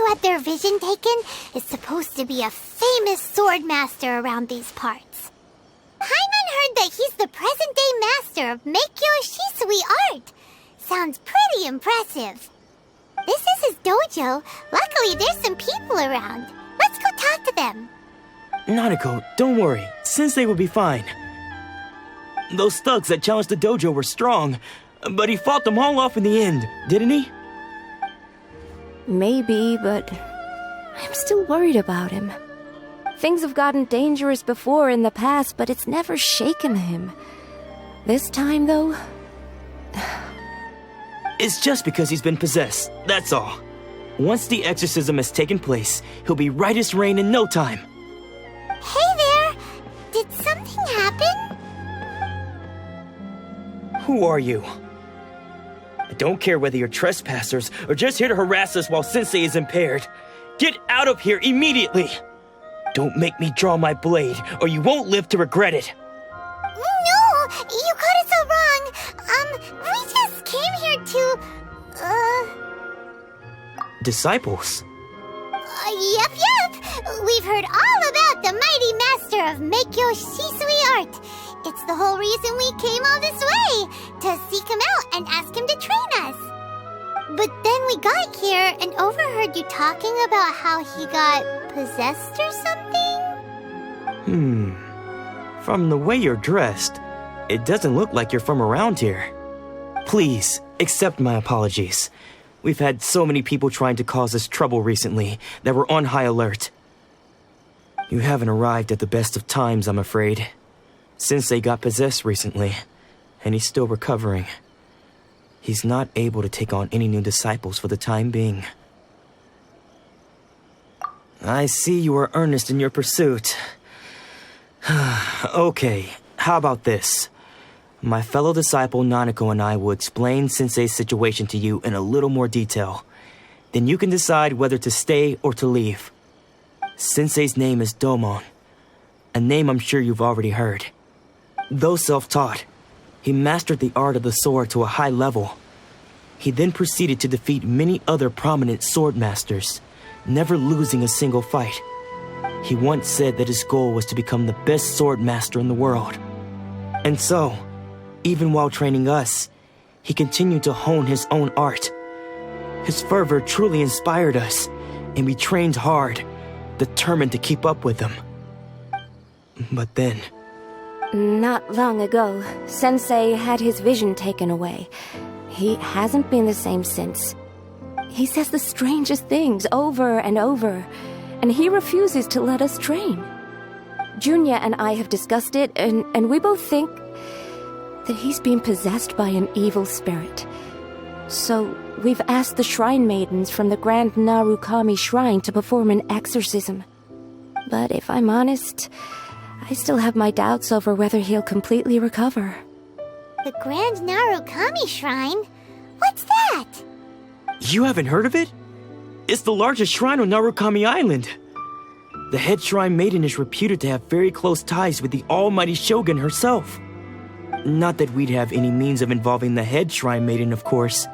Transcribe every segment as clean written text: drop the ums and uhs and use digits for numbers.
who had their vision taken is supposed to be a famous swordmaster around these parts. Paimon heard that he's the present-day master of Meikyou Shisui Art. Sounds pretty impressive. This is his dojo. Luckily, there's some people around. Let's go talk to them. Nanako, don't worry. Sensei will be fine. Those thugs that challenged the dojo were strong, but he fought them all off in the end, didn't he? Maybe, but I'm still worried about him. Things have gotten dangerous before in the past, but it's never shaken him. This time, though... It's just because he's been possessed, that's all. Once the exorcism has taken place, he'll be right as rain in no time. Hey there! Did something happen? Who are you? I don't care whether you're trespassers or just here to harass us while Sensei is impaired. Get out of here immediately! Don't make me draw my blade, or you won't live to regret it. No! You got it so wrong! We just came here to... Disciples? Yep. We've heard all about the mighty master of Meikyou Shisui Art. It's the whole reason we came all this way, to seek him out and ask him to train us. But then we got here and overheard you talking about how he got possessed or something? From the way you're dressed, it doesn't look like you're from around here. Please, accept my apologies. We've had so many people trying to cause us trouble recently that we're on high alert. You haven't arrived at the best of times, I'm afraid. Sensei got possessed recently, and he's still recovering. He's not able to take on any new disciples for the time being. I see you are earnest in your pursuit. Okay, how about this? My fellow disciple Nanako and I will explain Sensei's situation to you in a little more detail. Then you can decide whether to stay or to leave. Sensei's name is Domon, a name I'm sure you've already heard. Though self-taught, he mastered the art of the sword to a high level. He then proceeded to defeat many other prominent swordmasters, never losing a single fight. He once said that his goal was to become the best swordmaster in the world. And so, even while training us, he continued to hone his own art. His fervor truly inspired us, and we trained hard, determined to keep up with him. But then... Not long ago, Sensei had his vision taken away. He hasn't been the same since. He says the strangest things over and over, and he refuses to let us train. Junya and I have discussed it, and we both think that he's being possessed by an evil spirit. So we've asked the shrine maidens from the Grand Narukami Shrine to perform an exorcism. But if I'm honest, I still have my doubts over whether he'll completely recover. The Grand Narukami Shrine? What's that? You haven't heard of it? It's the largest shrine on Narukami Island. The head shrine maiden is reputed to have very close ties with the almighty shogun herself. Not that we'd have any means of involving the head shrine maiden, of course.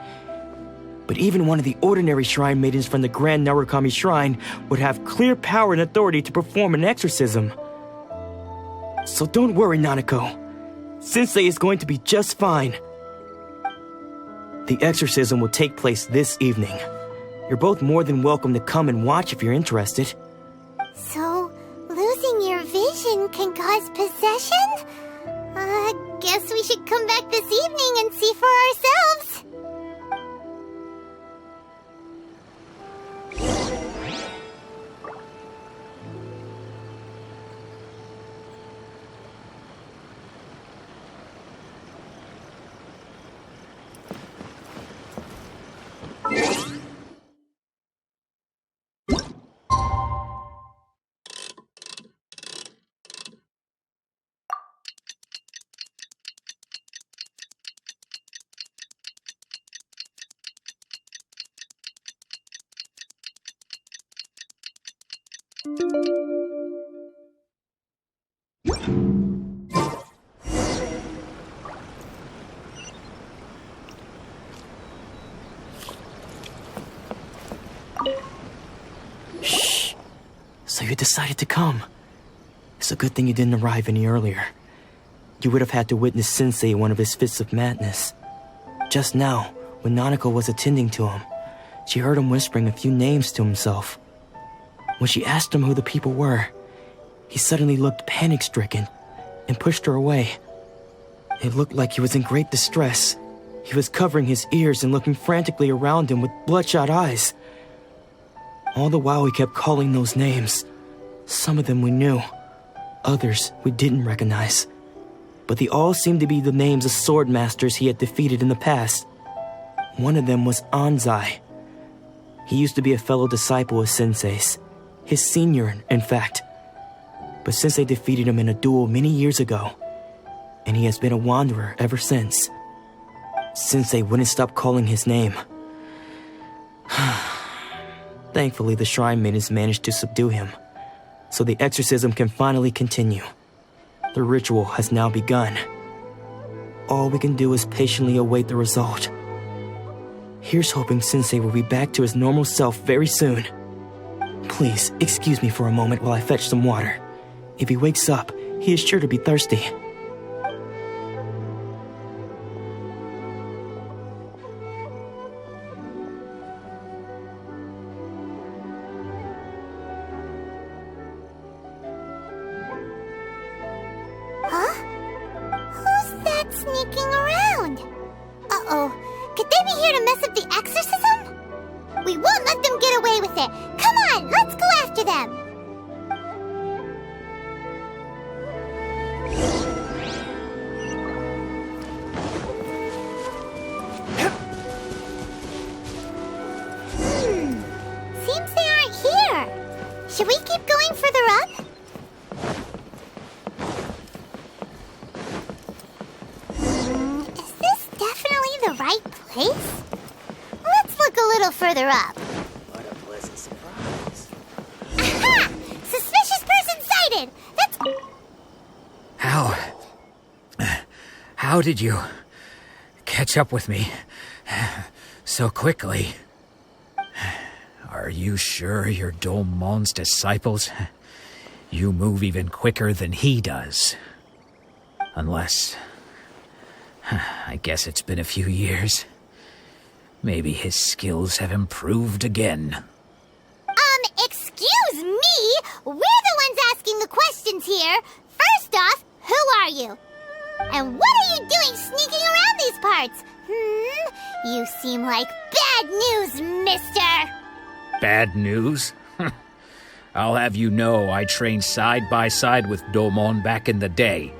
But even one of the ordinary shrine maidens from the Grand Narukami Shrine would have clear power and authority to perform an exorcism. So don't worry, Nanako. Sensei is going to be just fine. The exorcism will take place this evening. You're both more than welcome to come and watch if you're interested. So, losing your vision can cause possession? Guess we should come back this evening and see for ourselves. you decided to come. It's a good thing you didn't arrive any earlier. You would have had to witness Sensei in one of his fits of madness. Just now, when Nanako was attending to him, she heard him whispering a few names to himself. When she asked him who the people were, he suddenly looked panic-stricken and pushed her away. It looked like he was in great distress. He was covering his ears and looking frantically around him with bloodshot eyes. All the while he kept calling those names. Some of them we knew, others we didn't recognize. But they all seemed to be the names of swordmasters he had defeated in the past. One of them was Anzai. He used to be a fellow disciple of Sensei's, his senior, in fact. But Sensei defeated him in a duel many years ago, and he has been a wanderer ever since. Sensei wouldn't stop calling his name. Thankfully, the shrine maidens managed to subdue him, so the exorcism can finally continue. The ritual has now begun. All we can do is patiently await the result. Here's hoping Sensei will be back to his normal self very soon. Please, excuse me for a moment while I fetch some water. If he wakes up, he is sure to be thirsty. Huh? Who's that sneaking around? Uh-oh. Could they be here to mess up the exorcism? We won't let them get away with it. Come on, let's go after them. Seems they aren't here. Should we keep going further up? Is this definitely the right place? Let's look a little further up. What a pleasant surprise. Aha! Suspicious person sighted! That's... How did you catch up with me so quickly? Are you sure you're Domon's disciples? You move even quicker than he does. Unless... I guess it's been a few years. Maybe his skills have improved again. Excuse me? We're the ones asking the questions here. First off, who are you? And what are you doing sneaking around these parts? You seem like bad news, mister. Bad news? I'll have you know I trained side by side with Domon back in the day,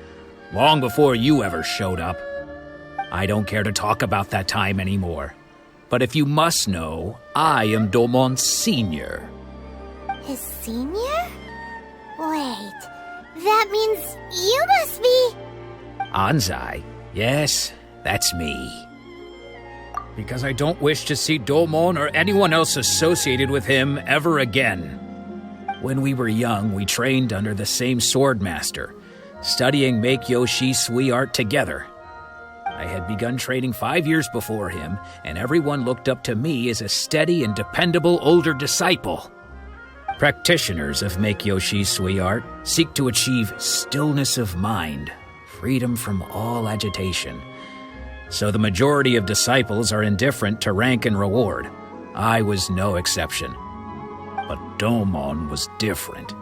long before you ever showed up. I don't care to talk about that time anymore. But if you must know, I am Domon's senior. His senior? Wait, that means you must be... Anzai? Yes, that's me. Because I don't wish to see Domon or anyone else associated with him ever again. When we were young, we trained under the same Swordmaster, studying Meikyou Shisui Art together. I had begun training 5 years before him, and everyone looked up to me as a steady and dependable older disciple. Practitioners of Meikyou Shisui Art seek to achieve stillness of mind, freedom from all agitation. So the majority of disciples are indifferent to rank and reward. I was no exception. But Domon was different.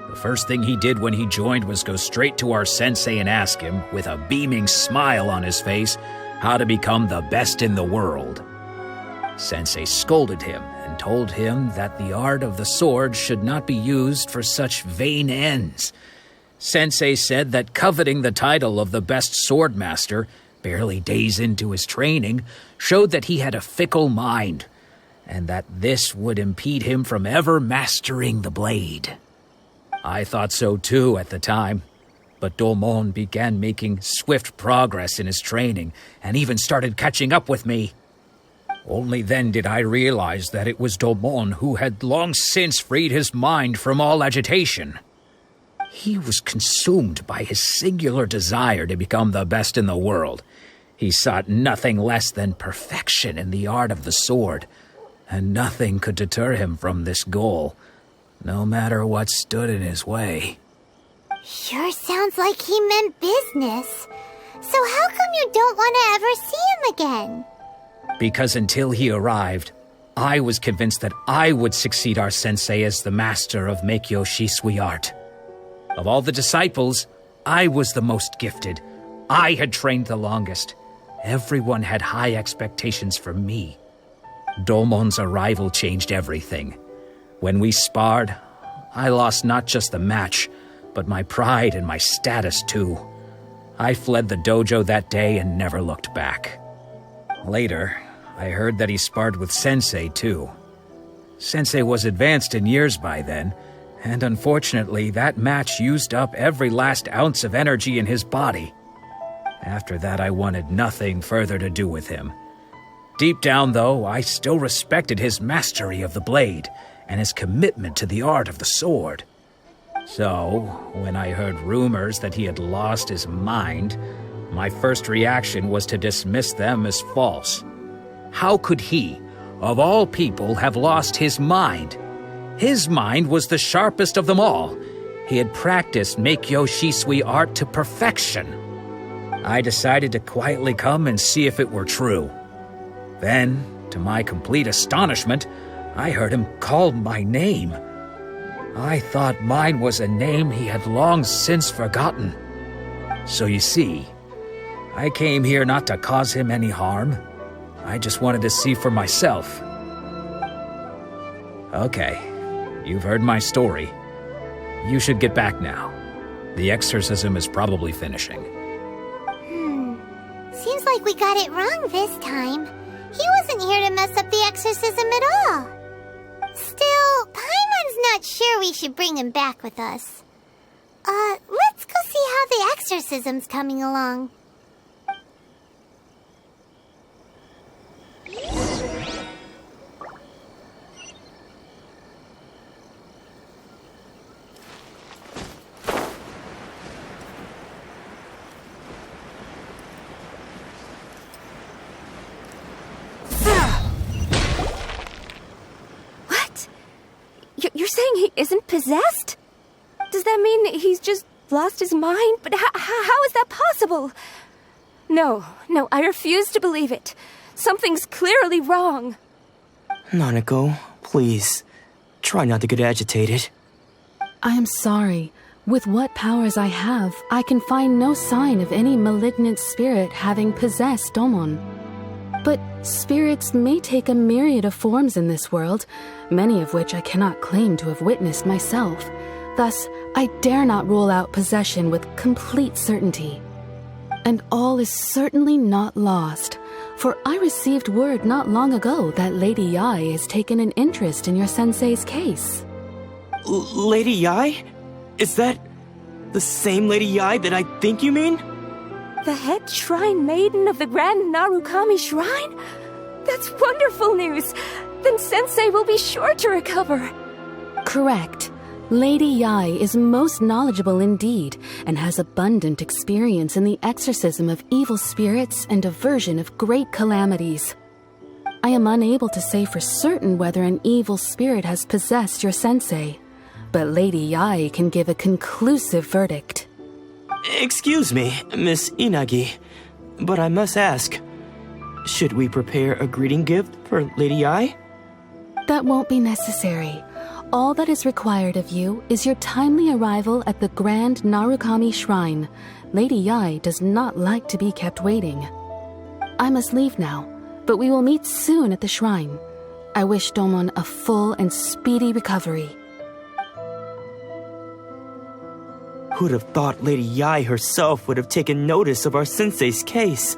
The first thing he did when he joined was go straight to our sensei and ask him, with a beaming smile on his face, how to become the best in the world. Sensei scolded him and told him that the art of the sword should not be used for such vain ends. Sensei said that coveting the title of the best swordmaster, barely days into his training, showed that he had a fickle mind, and that this would impede him from ever mastering the blade. I thought so too at the time, but Domon began making swift progress in his training and even started catching up with me. Only then did I realize that it was Domon who had long since freed his mind from all agitation. He was consumed by his singular desire to become the best in the world. He sought nothing less than perfection in the art of the sword, and nothing could deter him from this goal. no matter what stood in his way. Sure sounds like he meant business. So how come you don't want to ever see him again? Because until he arrived, I was convinced that I would succeed our sensei as the master of Meikyou Shisui Art. Of all the disciples, I was the most gifted. I had trained the longest. Everyone had high expectations for me. Domon's arrival changed everything. When we sparred, I lost not just the match, but my pride and my status too. I fled the dojo that day and never looked back. Later, I heard that he sparred with Sensei too. Sensei was advanced in years by then, and unfortunately that match used up every last ounce of energy in his body. After that, I wanted nothing further to do with him. Deep down, though, I still respected his mastery of the blade and his commitment to the art of the sword. So, when I heard rumors that he had lost his mind, my first reaction was to dismiss them as false. How could he, of all people, have lost his mind? His mind was the sharpest of them all. He had practiced Meikyou Shisui Art to perfection. I decided to quietly come and see if it were true. Then, to my complete astonishment, I heard him call my name. I thought mine was a name he had long since forgotten. So you see, I came here not to cause him any harm. I just wanted to see for myself. Okay, you've heard my story. You should get back now. The exorcism is probably finishing. Seems like we got it wrong this time. He wasn't here to mess up the exorcism at all. Still, Paimon's not sure we should bring him back with us. Let's go see how the exorcism's coming along. You're saying he isn't possessed? Does that mean he's just lost his mind? But how is that possible? No, I refuse to believe it. Something's clearly wrong. Nanako, please, try not to get agitated. I am sorry. With what powers I have, I can find no sign of any malignant spirit having possessed Domon. But spirits may take a myriad of forms in this world, many of which I cannot claim to have witnessed myself. Thus, I dare not rule out possession with complete certainty. And all is certainly not lost, for I received word not long ago that Lady Yae has taken an interest in your sensei's case. Lady Yae? Is that the same Lady Yae that I think you mean? The head shrine maiden of the Grand Narukami Shrine? That's wonderful news! Then Sensei will be sure to recover. Correct. Lady Yae is most knowledgeable indeed, and has abundant experience in the exorcism of evil spirits and aversion of great calamities. I am unable to say for certain whether an evil spirit has possessed your sensei, but Lady Yae can give a conclusive verdict. Excuse me, Miss Inagi, but I must ask, should we prepare a greeting gift for Lady Yae? That won't be necessary. All that is required of you is your timely arrival at the Grand Narukami Shrine. Lady Yae does not like to be kept waiting. I must leave now, but we will meet soon at the shrine. I wish Domon a full and speedy recovery. Who'd have thought Lady Yae herself would have taken notice of our sensei's case?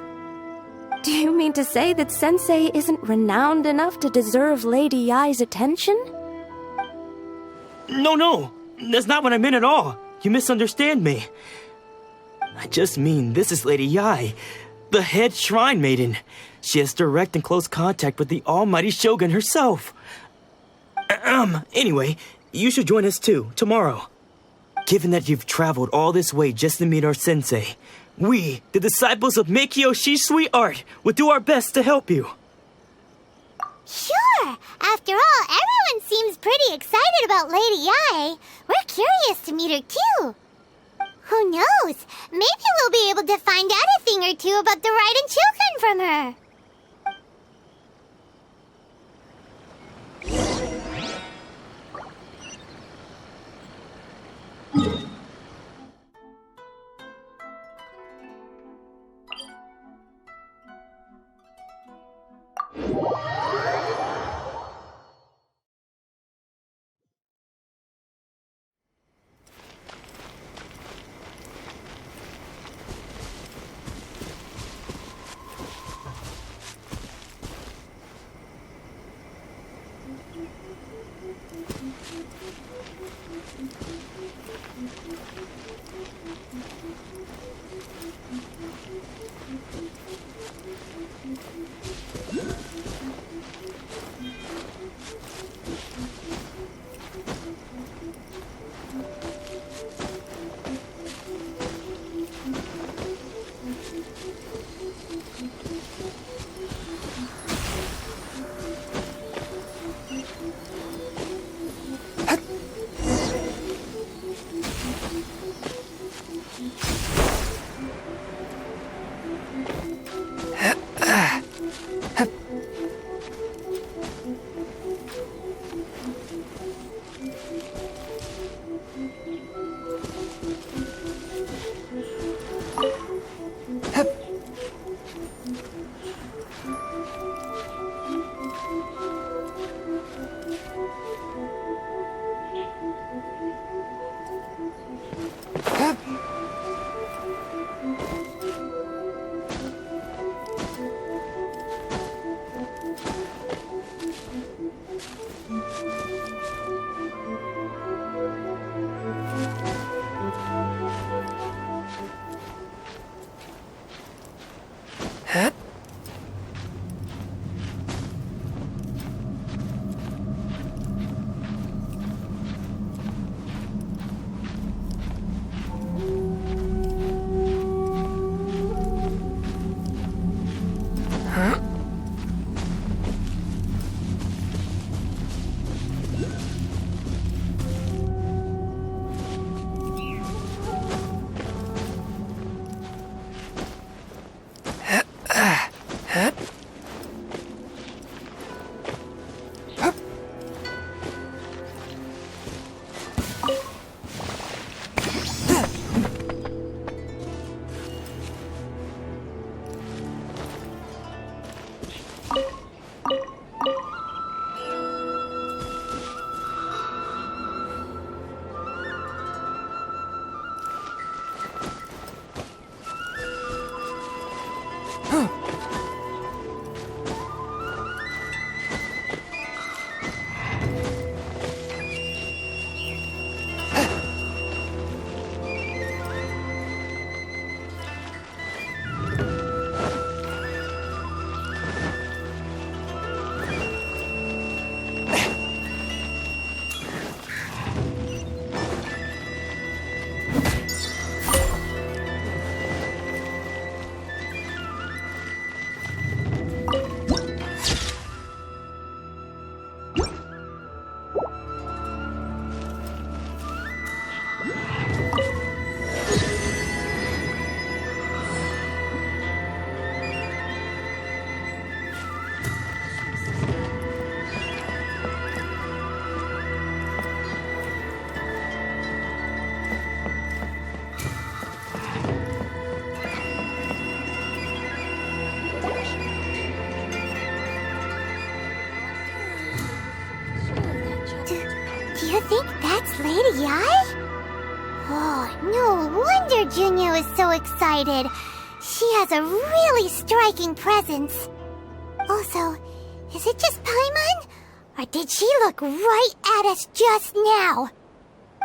Do you mean to say that Sensei isn't renowned enough to deserve Lady Yae's attention? No, that's not what I meant at all. You misunderstand me. I just mean this is Lady Yae, the head shrine maiden. She has direct and close contact with the almighty Shogun herself. Anyway, you should join us too, tomorrow. Given that you've traveled all this way just to meet our sensei, we, the disciples of Meikyou Shisui Art, will do our best to help you. Sure! Sure. After all, everyone seems pretty excited about Lady Yae. We're curious to meet her too. Who knows? Maybe we'll be able to find out a thing or two about the Raiden children from her. Do you think that's Lady Yae? Oh, no wonder Junyo is so excited. She has a really striking presence. Also, is it just Paimon? Or did she look right at us just now?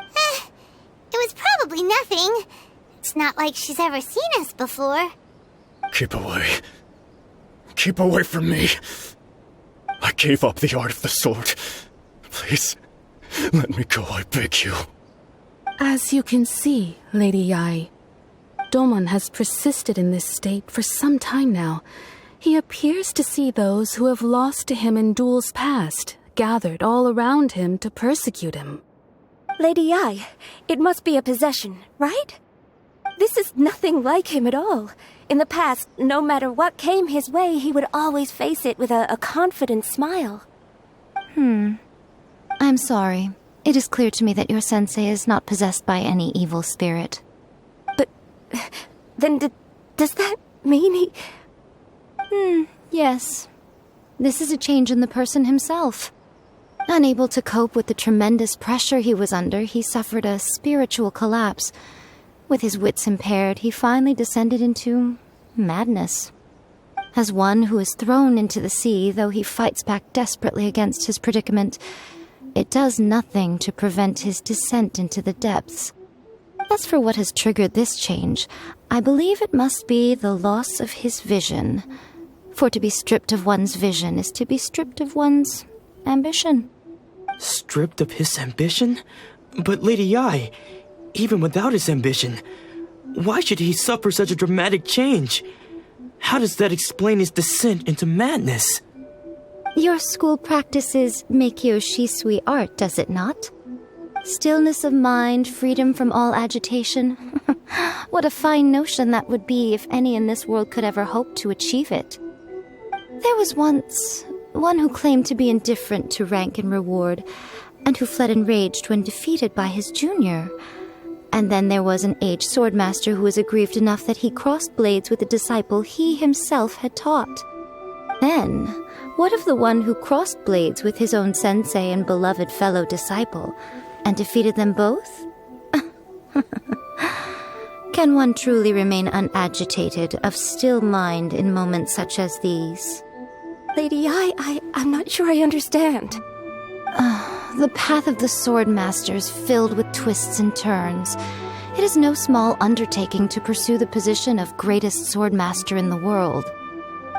It was probably nothing. It's not like she's ever seen us before. Keep away. Keep away from me. I gave up the art of the sword. Please, let me go, I beg you. As you can see, Lady Yae, Domon has persisted in this state for some time now. He appears to see those who have lost to him in duels past, gathered all around him to persecute him. Lady Yae, it must be a possession, right? This is nothing like him at all. In the past, no matter what came his way, he would always face it with a confident smile. I'm sorry. It is clear to me that your sensei is not possessed by any evil spirit. But then does that mean he... Yes. This is a change in the person himself. Unable to cope with the tremendous pressure he was under, he suffered a spiritual collapse. With his wits impaired, he finally descended into madness. As one who is thrown into the sea, though he fights back desperately against his predicament, it does nothing to prevent his descent into the depths. As for what has triggered this change, I believe it must be the loss of his vision. For to be stripped of one's vision is to be stripped of one's ambition. Stripped of his ambition? But Lady Yae, even without his ambition, why should he suffer such a dramatic change? How does that explain his descent into madness? Your school practices Meikyou Shisui Art, does it not? Stillness of mind, freedom from all agitation. What a fine notion that would be if any in this world could ever hope to achieve it. There was once one who claimed to be indifferent to rank and reward, and who fled enraged when defeated by his junior. And then there was an aged swordmaster who was aggrieved enough that he crossed blades with a disciple he himself had taught. Then, what of the one who crossed blades with his own sensei and beloved fellow disciple, and defeated them both? Can one truly remain unagitated, of still mind in moments such as these? Lady Yae, I'm not sure I understand. The path of the Swordmaster is filled with twists and turns. It is no small undertaking to pursue the position of greatest Swordmaster in the world.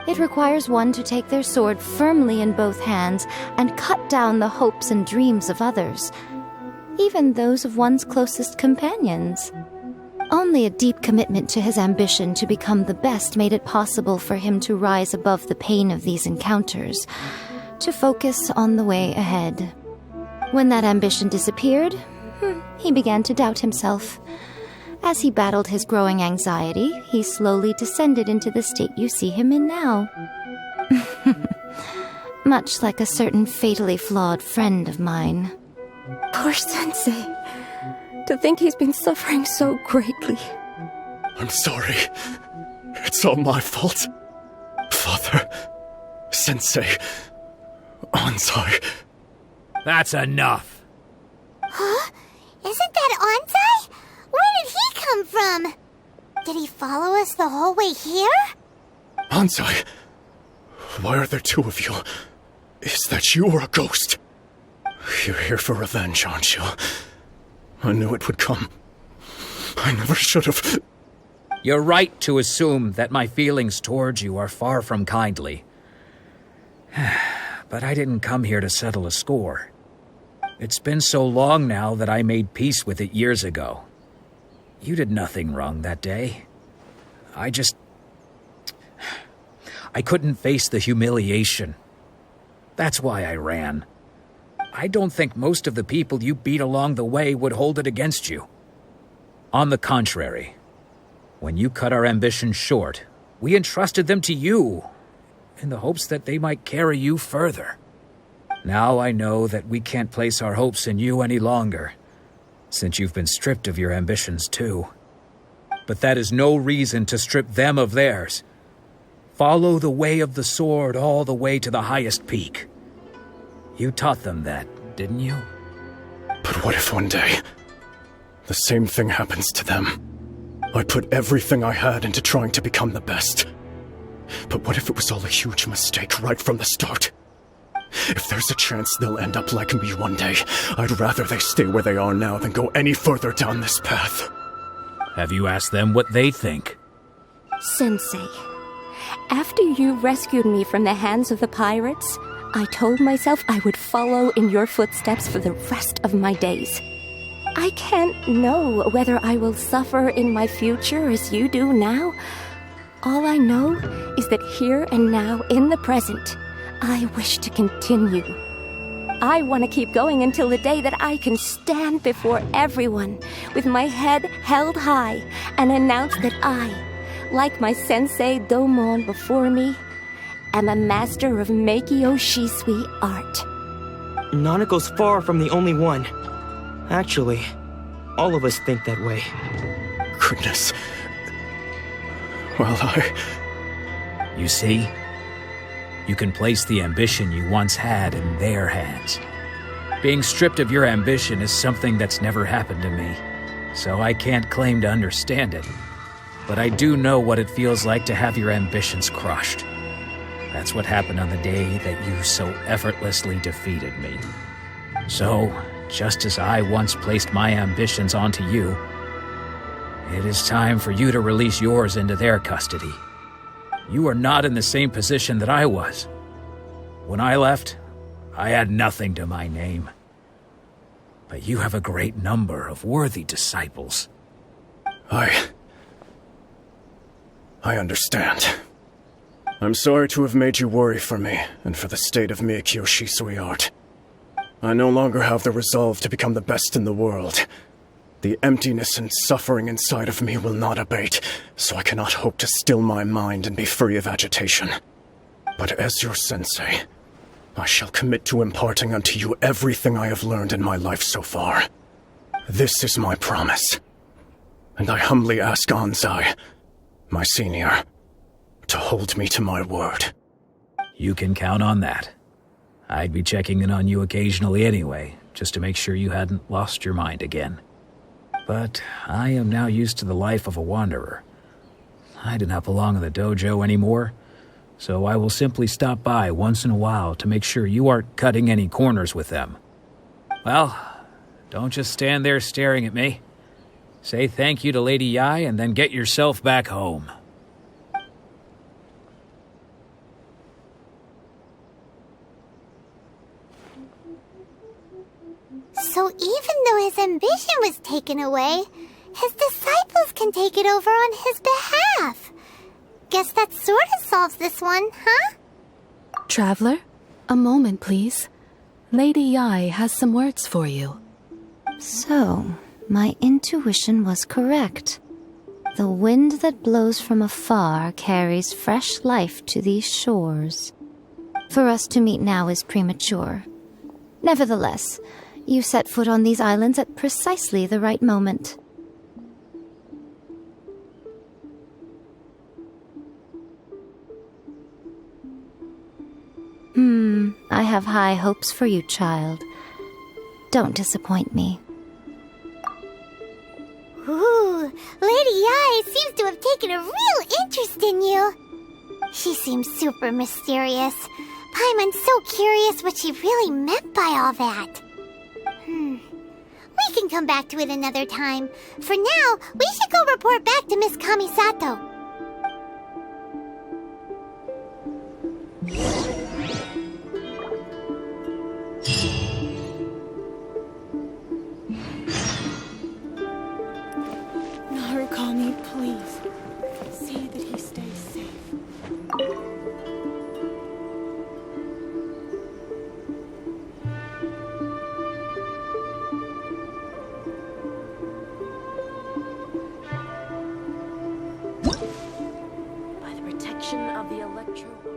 It requires one to take their sword firmly in both hands and cut down the hopes and dreams of others, even those of one's closest companions. Only a deep commitment to his ambition to become the best made it possible for him to rise above the pain of these encounters, to focus on the way ahead. When that ambition disappeared, he began to doubt himself. As he battled his growing anxiety, he slowly descended into the state you see him in now. Much like a certain fatally flawed friend of mine. Poor sensei. To think he's been suffering so greatly. I'm sorry. It's all my fault. Father, Sensei, Anzai. That's enough. Huh? Isn't that Anzai? Where did he come from? Did he follow us the whole way here? Anzai, why are there two of you? Is that you or a ghost? You're here for revenge, aren't you? I knew it would come. I never should have. You're right to assume that my feelings towards you are far from kindly. But I didn't come here to settle a score. It's been so long now that I made peace with it years ago. You did nothing wrong that day. I couldn't face the humiliation. That's why I ran. I don't think most of the people you beat along the way would hold it against you. On the contrary, when you cut our ambitions short, we entrusted them to you, in the hopes that they might carry you further. Now I know that we can't place our hopes in you any longer, since you've been stripped of your ambitions too. But that is no reason to strip them of theirs. Follow the way of the sword all the way to the highest peak. You taught them that, didn't you? But what if one day, the same thing happens to them? I put everything I had into trying to become the best. But what if it was all a huge mistake right from the start? If there's a chance they'll end up like me one day, I'd rather they stay where they are now than go any further down this path. Have you asked them what they think? Sensei, after you rescued me from the hands of the pirates, I told myself I would follow in your footsteps for the rest of my days. I can't know whether I will suffer in my future as you do now, All I know is that here and now, in the present, I wish to continue. I want to keep going until the day that I can stand before everyone with my head held high and announce that I, like my sensei Domon before me, am a master of Meikyou Shisui Art. Nanako's far from the only one. Actually, all of us think that way. Goodness. Well, You see? You can place the ambition you once had in their hands. Being stripped of your ambition is something that's never happened to me, so I can't claim to understand it. But I do know what it feels like to have your ambitions crushed. That's what happened on the day that you so effortlessly defeated me. So, just as I once placed my ambitions onto you, it is time for you to release yours into their custody. You are not in the same position that I was. When I left, I had nothing to my name. But you have a great number of worthy disciples. I understand. I'm sorry to have made you worry for me, and for the state of Meikyou Shisui Art. I no longer have the resolve to become the best in the world. The emptiness and suffering inside of me will not abate, so I cannot hope to still my mind and be free of agitation. But as your sensei, I shall commit to imparting unto you everything I have learned in my life so far. This is my promise. And I humbly ask Anzai, my senior, to hold me to my word. You can count on that. I'd be checking in on you occasionally anyway, just to make sure you hadn't lost your mind again. But I am now used to the life of a wanderer. I do not belong in the dojo anymore, so I will simply stop by once in a while to make sure you aren't cutting any corners with them. Well, don't just stand there staring at me. Say thank you to Lady Yae and then get yourself back home. So even though his ambition was taken away, his disciples can take it over on his behalf. Guess that sort of solves this one, huh? Traveler, a moment, please. Lady Yae has some words for you. So, my intuition was correct. The wind that blows from afar carries fresh life to these shores. For us to meet now is premature. Nevertheless, you set foot on these islands at precisely the right moment. I have high hopes for you, child. Don't disappoint me. Ooh, Lady Yae seems to have taken a real interest in you. She seems super mysterious. Paimon's so curious what she really meant by all that. We can come back to it another time. For now, we should go report back to Miss Kamisato. Narukami, please. See that he stays safe. By the protection of the electro...